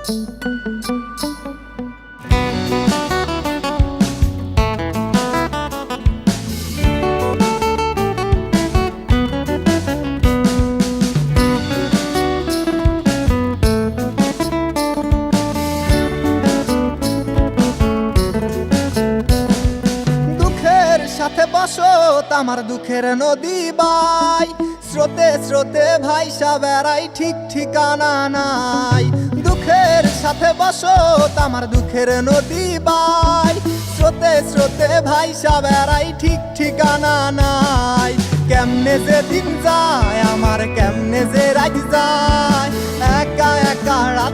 সাথে বসো আমার দুঃখের নদী বাই, স্রোতে স্রোতে ভাইসা বেড়াই ঠিক ঠিকানা নাই। দুঃখের সাথে বসো আমার দুঃখের নদী বাই, স্রোতে স্রোতে ভাইসা বেড়াই ঠিক ঠিকানা নাই। কেমনে যে দিন যায় আমার, কেমনে যে রাত যায়, একা একা রাত